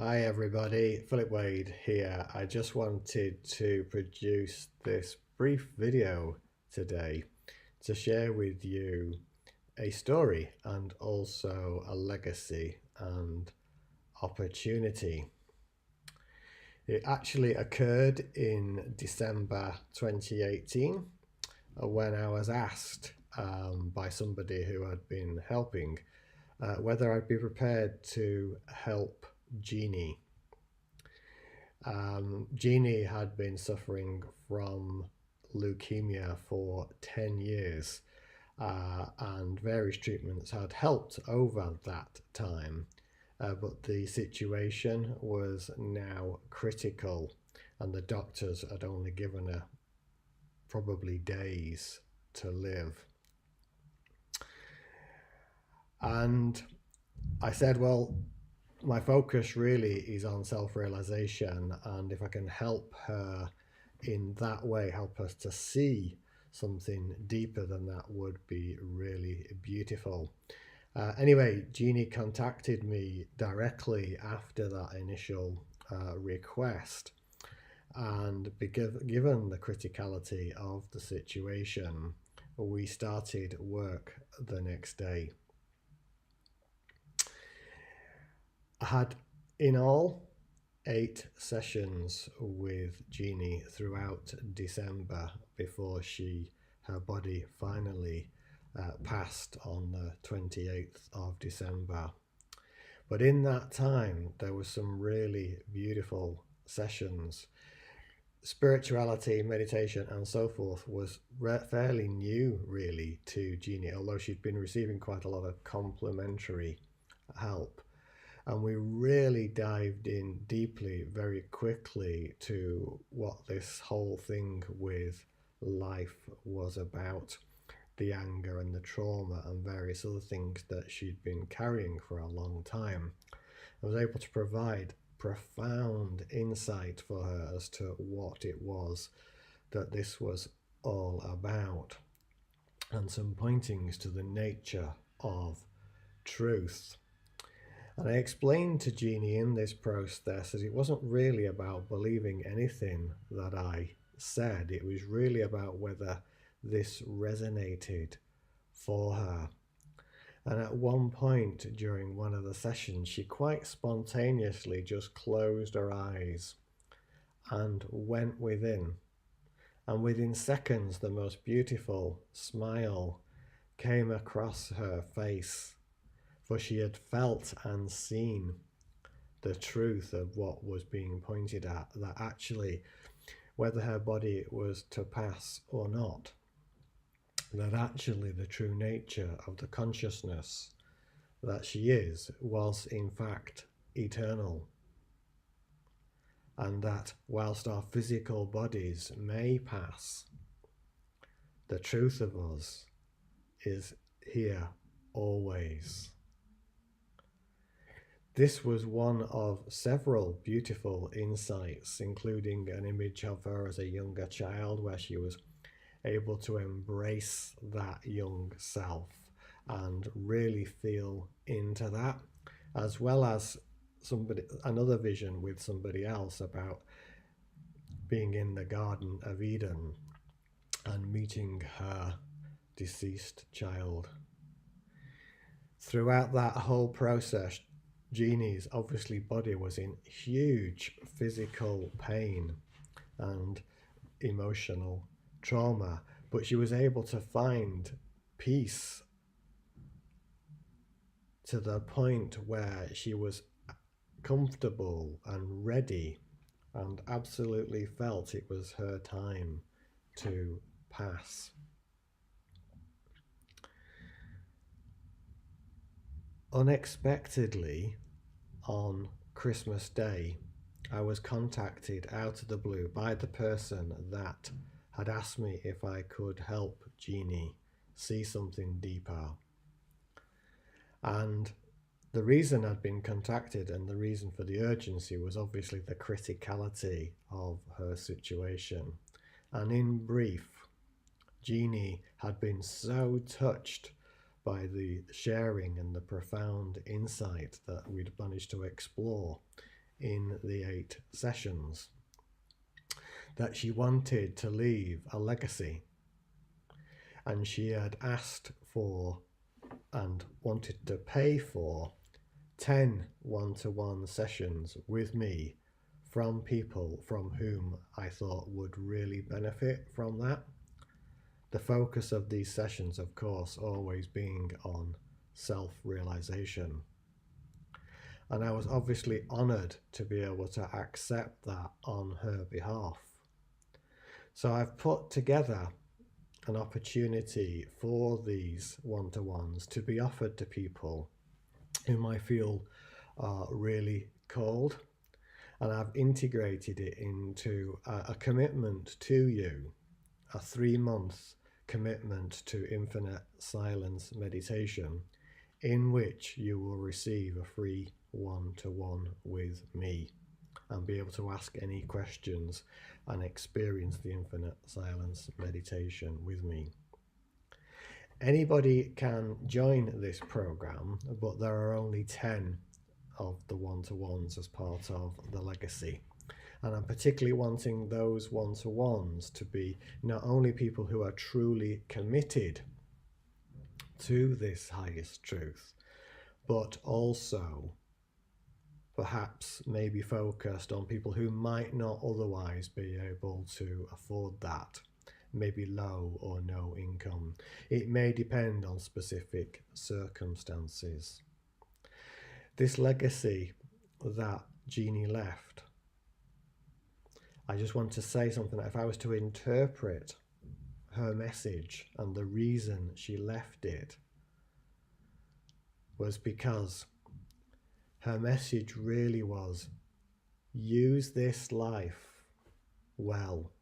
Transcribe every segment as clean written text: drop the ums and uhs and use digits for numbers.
Hi everybody, Philip Wade here. I just wanted to produce this brief video today to share with you a story and also a legacy and opportunity. It actually occurred in December 2018 when I was asked by somebody who had been helping whether I'd be prepared to help Jeanny. Jeanny had been suffering from leukemia for 10 years, and various treatments had helped over that time. But the situation was now critical, and the doctors had only given her probably days to live. And I said, well, my focus really is on self-realization, and if I can help her in that way, help us to see something deeper than that, would be really beautiful. Anyway, Jeanny contacted me directly after that initial request, and given the criticality of the situation, we started work the next day. I had in all 8 sessions with Jeanny throughout December before her body finally passed on the 28th of December. But in that time, there were some really beautiful sessions. Spirituality, meditation, and so forth was fairly new, really, to Jeanny, although she'd been receiving quite a lot of complementary help. And we really dived in deeply, very quickly, to what this whole thing with life was about, the anger and the trauma and various other things that she'd been carrying for a long time. I was able to provide profound insight for her as to what it was that this was all about, and some pointings to the nature of truth. And I explained to Jeanny in this process that it wasn't really about believing anything that I said. It was really about whether this resonated for her. And at one point during one of the sessions, she quite spontaneously just closed her eyes and went within. And within seconds, the most beautiful smile came across her face, for she had felt and seen the truth of what was being pointed at, that actually, whether her body was to pass or not, that actually the true nature of the consciousness that she is was in fact eternal, and that whilst our physical bodies may pass, the truth of us is here always. This was one of several beautiful insights, including an image of her as a younger child where she was able to embrace that young self and really feel into that, as well as another vision with somebody else about being in the Garden of Eden and meeting her deceased child. Throughout that whole process, Jeanny's obviously body was in huge physical pain and emotional trauma, but she was able to find peace to the point where she was comfortable and ready and absolutely felt it was her time to pass. Unexpectedly, on Christmas Day, I was contacted out of the blue by the person that had asked me if I could help Jeanny see something deeper. And the reason I'd been contacted and the reason for the urgency was obviously the criticality of her situation. And in brief, Jeanny had been so touched by the sharing and the profound insight that we'd managed to explore in the 8 sessions, that she wanted to leave a legacy, and she had asked for and wanted to pay for 10 one-to-one sessions with me from people from whom I thought would really benefit from that. The focus of these sessions, of course, always being on self-realization. And I was obviously honoured to be able to accept that on her behalf. So I've put together an opportunity for these one-to-ones to be offered to people whom I feel are really called. And I've integrated it into a commitment to you, a 3-month commitment to infinite silence meditation, in which you will receive a free one-to-one with me and be able to ask any questions and experience the infinite silence meditation with me. Anybody can join this program, but there are only 10 of the one-to-ones as part of the legacy. And I'm particularly wanting those one-to-ones to be not only people who are truly committed to this highest truth, but also perhaps maybe focused on people who might not otherwise be able to afford that, maybe low or no income. It may depend on specific circumstances. This legacy that Jeanny left, I just want to say something. If I was to interpret her message and the reason she left it, was because her message really was, use this life well.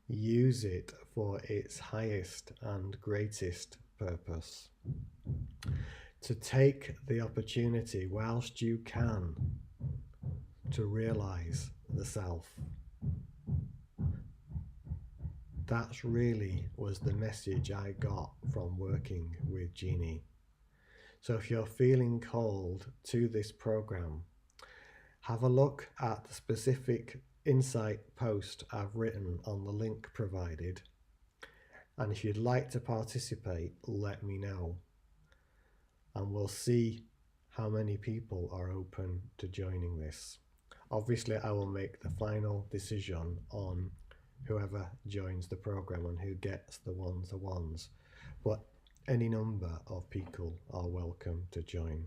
Use it for its highest and greatest purpose. To take the opportunity whilst you can to realize the self. That really was the message I got from working with Jeanny. So if you're feeling called to this program, have a look at the specific insight post I've written on the link provided. And if you'd like to participate, let me know. And we'll see how many people are open to joining this. Obviously, I will make the final decision on whoever joins the program and who gets the one-to-ones. But any number of people are welcome to join.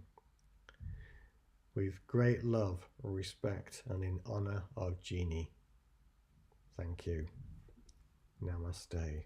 With great love, respect, and in honour of Jeanny. Thank you. Namaste.